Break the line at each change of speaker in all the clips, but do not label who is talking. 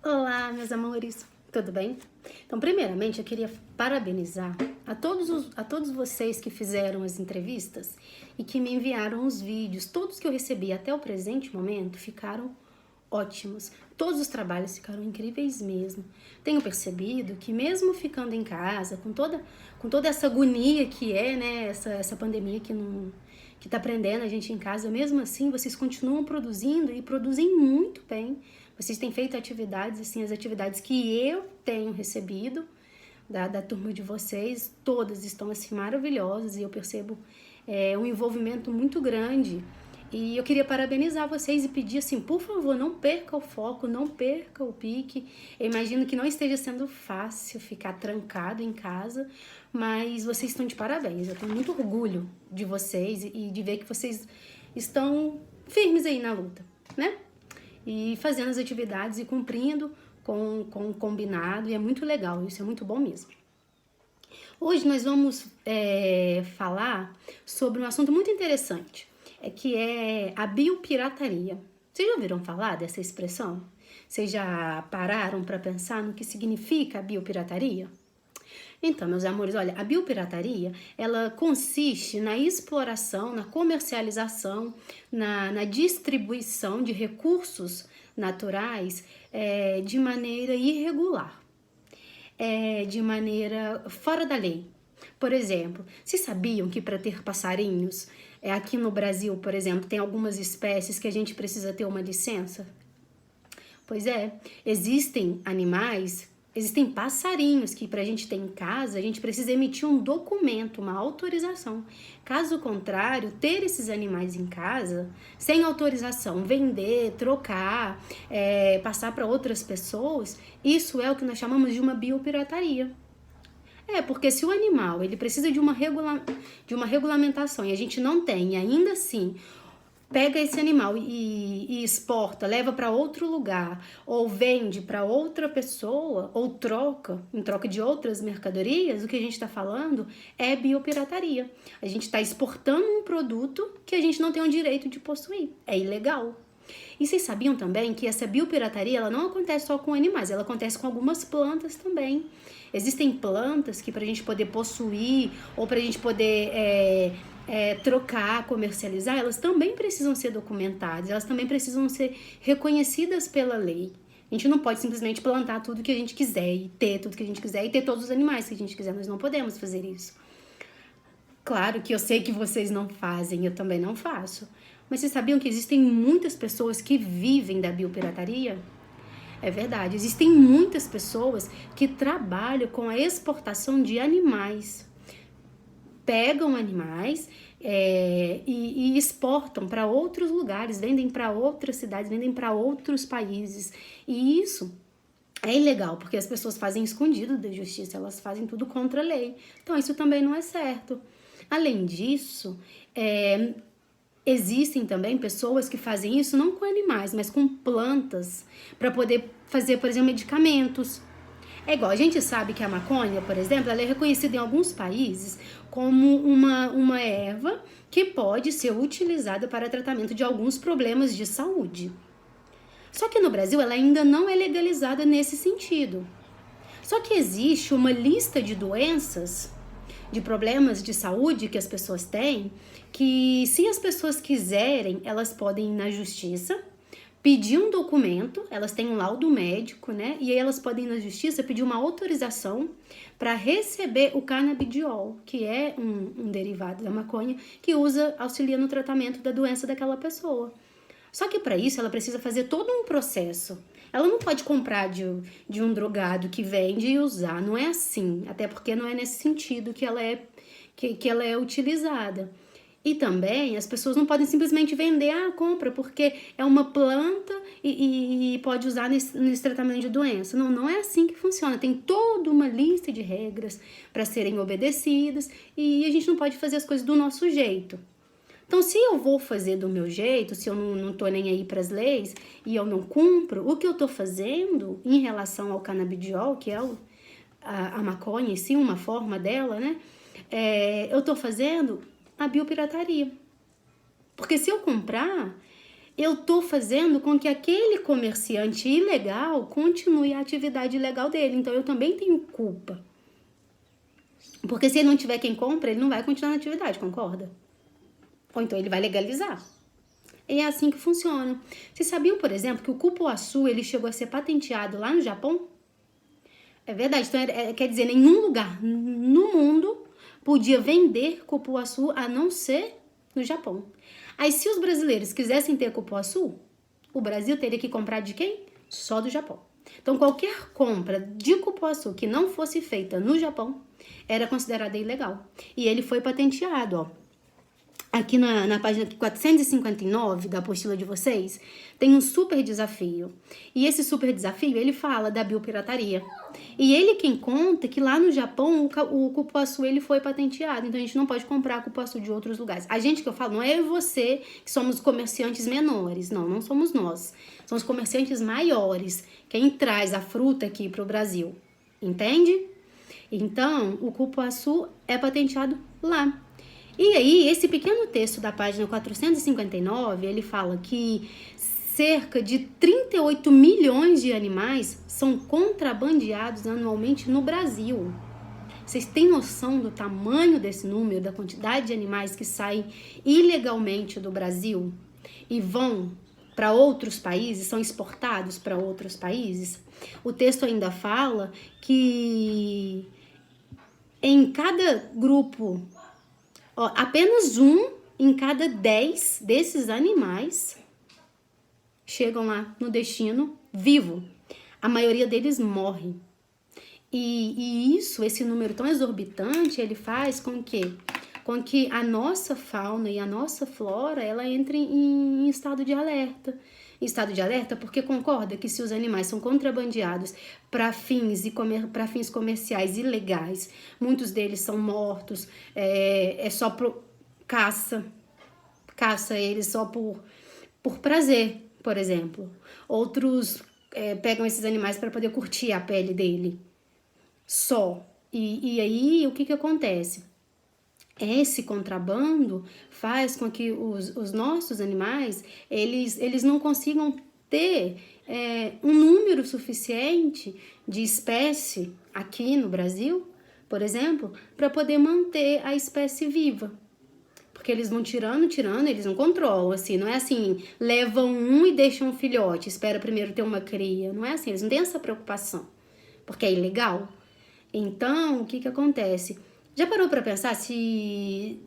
Olá, meus amores, tudo bem? Então, primeiramente, eu queria parabenizar a todos vocês que fizeram as entrevistas e que me enviaram os vídeos. Todos que eu recebi até o presente momento ficaram ótimos. Todos os trabalhos ficaram incríveis mesmo. Tenho percebido que mesmo ficando em casa, com toda essa agonia que é, né, essa pandemia que tá prendendo a gente em casa, mesmo assim, vocês continuam produzindo e produzem muito bem. Vocês têm feito atividades, assim, as atividades que eu tenho recebido da turma de vocês, todas estão, assim, maravilhosas e eu percebo um envolvimento muito grande. E eu queria parabenizar vocês e pedir, assim, por favor, não perca o foco, não perca o pique. Eu imagino que não esteja sendo fácil ficar trancado em casa, mas vocês estão de parabéns. Eu tenho muito orgulho de vocês e de ver que vocês estão firmes aí na luta, né? E fazendo as atividades e cumprindo com o combinado, e é muito legal, isso é muito bom mesmo. Hoje nós vamos falar sobre um assunto muito interessante, que é a biopirataria. Vocês já ouviram falar dessa expressão? Vocês já pararam para pensar no que significa a biopirataria? Então, meus amores, olha, a biopirataria, ela consiste na exploração, na comercialização, na distribuição de recursos naturais de maneira irregular, de maneira fora da lei. Por exemplo, vocês sabiam que para ter passarinhos, aqui no Brasil, por exemplo, tem algumas espécies que a gente precisa ter uma licença? Pois é, existem passarinhos que para a gente ter em casa, a gente precisa emitir um documento, uma autorização. Caso contrário, ter esses animais em casa, sem autorização, vender, trocar, passar para outras pessoas, isso é o que nós chamamos de uma biopirataria. Porque se o animal ele precisa de uma regulamentação e a gente não tem, e ainda assim pega esse animal e exporta, leva para outro lugar, ou vende para outra pessoa, ou troca, em troca de outras mercadorias, o que a gente está falando é biopirataria. A gente está exportando um produto que a gente não tem o direito de possuir. É ilegal. E vocês sabiam também que essa biopirataria ela não acontece só com animais, ela acontece com algumas plantas também. Existem plantas que para a gente poder possuir ou para a gente poder trocar, comercializar, elas também precisam ser documentadas, elas também precisam ser reconhecidas pela lei. A gente não pode simplesmente plantar tudo que a gente quiser e ter tudo que a gente quiser e ter todos os animais que a gente quiser, nós não podemos fazer isso. Claro que eu sei que vocês não fazem, eu também não faço. Mas vocês sabiam que existem muitas pessoas que vivem da biopirataria? É verdade, existem muitas pessoas que trabalham com a exportação de animais. Pegam animais e exportam para outros lugares, vendem para outras cidades, vendem para outros países. E isso é ilegal, porque as pessoas fazem escondido da justiça, elas fazem tudo contra a lei. Então isso também não é certo. Além disso, existem também pessoas que fazem isso não com animais, mas com plantas, para poder fazer, por exemplo, medicamentos. É igual, a gente sabe que a maconha, por exemplo, ela é reconhecida em alguns países como uma erva que pode ser utilizada para tratamento de alguns problemas de saúde. Só que no Brasil ela ainda não é legalizada nesse sentido. Só que existe uma lista de doenças, de problemas de saúde que as pessoas têm, que se as pessoas quiserem, elas podem ir na justiça, pedir um documento, elas têm um laudo médico, né? E aí elas podem ir na justiça pedir uma autorização para receber o canabidiol, que é um derivado da maconha, que auxilia no tratamento da doença daquela pessoa. Só que para isso ela precisa fazer todo um processo. Ela não pode comprar de um drogado que vende e usar, não é assim, até porque não é nesse sentido que ela é utilizada. E também as pessoas não podem simplesmente vender, compra, porque é uma planta e pode usar nesse tratamento de doença. Não, não é assim que funciona. Tem toda uma lista de regras para serem obedecidas e a gente não pode fazer as coisas do nosso jeito. Então, se eu vou fazer do meu jeito, se eu não tô nem aí para as leis e eu não cumpro, o que eu tô fazendo em relação ao canabidiol, que é a maconha em si, uma forma dela, né? Eu tô fazendo a biopirataria. Porque se eu comprar, eu tô fazendo com que aquele comerciante ilegal continue a atividade ilegal dele. Então eu também tenho culpa. Porque se ele não tiver quem compra, ele não vai continuar na atividade, concorda? Ou então ele vai legalizar. E é assim que funciona. Vocês sabiam, por exemplo, que o cupuaçu ele chegou a ser patenteado lá no Japão? É verdade. Então, quer dizer, nenhum lugar no mundo podia vender cupuaçu a não ser no Japão. Aí, se os brasileiros quisessem ter cupuaçu, o Brasil teria que comprar de quem? Só do Japão. Então, qualquer compra de cupuaçu que não fosse feita no Japão era considerada ilegal. E ele foi patenteado, ó. Aqui na página 459 da apostila de vocês, tem um super desafio. E esse super desafio, ele fala da biopirataria. E ele quem conta que lá no Japão, o cupuaçu, ele foi patenteado. Então, a gente não pode comprar cupuaçu de outros lugares. A gente que eu falo, não é eu e você que somos comerciantes menores. Não, não somos nós. São os comerciantes maiores. Quem traz a fruta aqui para o Brasil. Entende? Então, o cupuaçu é patenteado lá. E aí, esse pequeno texto da página 459, ele fala que cerca de 38 milhões de animais são contrabandeados anualmente no Brasil. Vocês têm noção do tamanho desse número, da quantidade de animais que saem ilegalmente do Brasil e vão para outros países, são exportados para outros países? O texto ainda fala que em cada grupo, apenas 1 em cada 10 desses animais chegam lá no destino vivo. A maioria deles morre. E esse número tão exorbitante, ele faz com que a nossa fauna e a nossa flora, ela entre em estado de alerta. Estado de alerta porque concorda que se os animais são contrabandeados para fins comerciais ilegais, muitos deles são mortos, é só por caça eles só por prazer, por exemplo. Outros pegam esses animais para poder curtir a pele dele só. E aí o que acontece? Esse contrabando faz com que os nossos animais, eles não consigam ter um número suficiente de espécie aqui no Brasil, por exemplo, para poder manter a espécie viva. Porque eles vão tirando, eles não controlam, assim, não é assim, levam um e deixam um filhote, espera primeiro ter uma cria, não é assim, eles não têm essa preocupação, porque é ilegal. Então, o que acontece? Já parou para pensar se,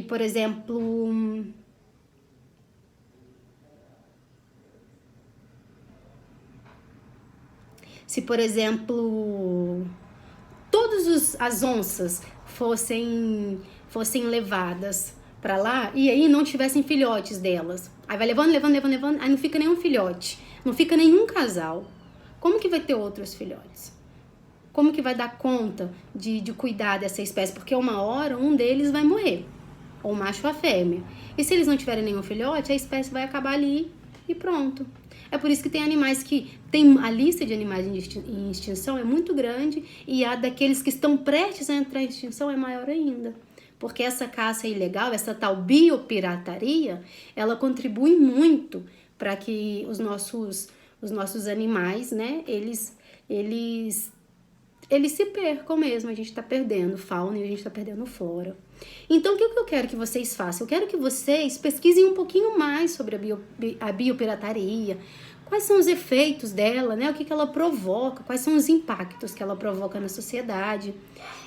por exemplo, todas as onças fossem levadas para lá e aí não tivessem filhotes delas. Aí vai levando, aí não fica nenhum filhote, não fica nenhum casal. Como que vai ter outros filhotes? Como que vai dar conta de cuidar dessa espécie? Porque uma hora um deles vai morrer, ou o macho ou a fêmea. E se eles não tiverem nenhum filhote, a espécie vai acabar ali e pronto. É por isso que tem animais a lista de animais em extinção é muito grande e a daqueles que estão prestes a entrar em extinção é maior ainda. Porque essa caça ilegal, essa tal biopirataria, ela contribui muito para que os nossos animais, né, eles se percam mesmo, a gente está perdendo fauna e a gente está perdendo flora. Então, o que eu quero que vocês façam? Eu quero que vocês pesquisem um pouquinho mais sobre a biopirataria, quais são os efeitos dela, né? O que ela provoca, quais são os impactos que ela provoca na sociedade.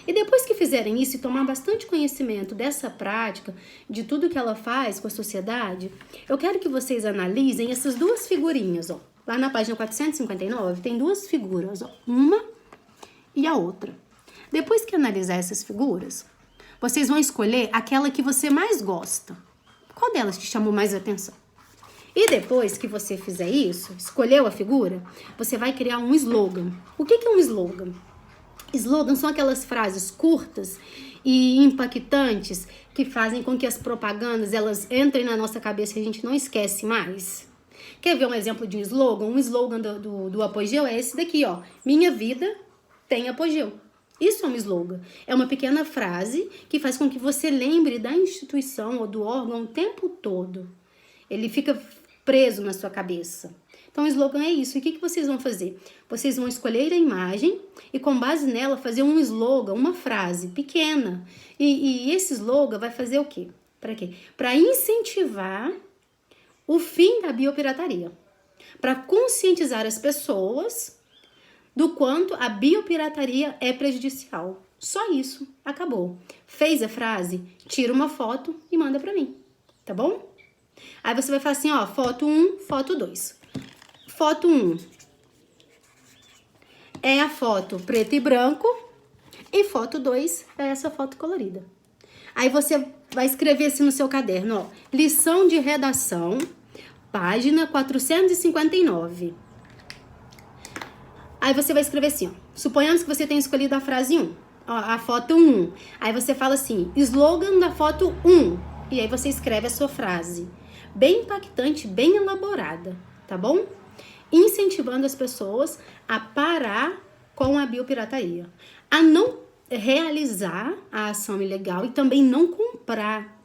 E depois que fizerem isso e tomar bastante conhecimento dessa prática, de tudo que ela faz com a sociedade, eu quero que vocês analisem essas duas figurinhas, ó. Lá na página 459 tem duas figuras, ó. Uma e a outra. Depois que analisar essas figuras, vocês vão escolher aquela que você mais gosta. Qual delas te chamou mais atenção? E depois que você fizer isso, escolheu a figura, você vai criar um slogan. O que é um slogan? Slogan são aquelas frases curtas e impactantes que fazem com que as propagandas elas entrem na nossa cabeça e a gente não esquece mais. Quer ver um exemplo de um slogan? Um slogan do Apogeu é esse daqui, ó. Minha vida tem apogeu. Isso é um slogan. É uma pequena frase que faz com que você lembre da instituição ou do órgão o tempo todo. Ele fica preso na sua cabeça. Então, o slogan é isso. E o que vocês vão fazer? Vocês vão escolher a imagem e, com base nela, fazer um slogan, uma frase pequena. E esse slogan vai fazer o quê? Para quê? Para incentivar o fim da biopirataria. Para conscientizar as pessoas do quanto a biopirataria é prejudicial. Só isso. Acabou. Fez a frase? Tira uma foto e manda para mim. Tá bom? Aí você vai falar assim, ó, foto 1, foto 2. Foto 1 é a foto preto e branco e foto 2 é essa foto colorida. Aí você vai escrever assim no seu caderno, ó, lição de redação, página 459. Aí você vai escrever assim, ó, suponhamos que você tenha escolhido a frase 1, ó, a foto 1. Aí você fala assim, slogan da foto 1. E aí você escreve a sua frase. Bem impactante, bem elaborada, tá bom? Incentivando as pessoas a parar com a biopirataria, a não realizar a ação ilegal e também não comprar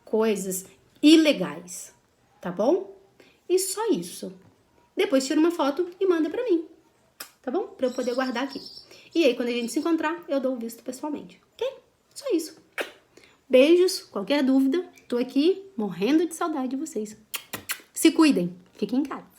coisas ilegais, tá bom? E só isso. Depois tira uma foto e manda pra mim, tá bom? Pra eu poder guardar aqui. E aí, quando a gente se encontrar, eu dou o visto pessoalmente, ok? Só isso. Beijos, qualquer dúvida, tô aqui morrendo de saudade de vocês. Se cuidem, fiquem em casa.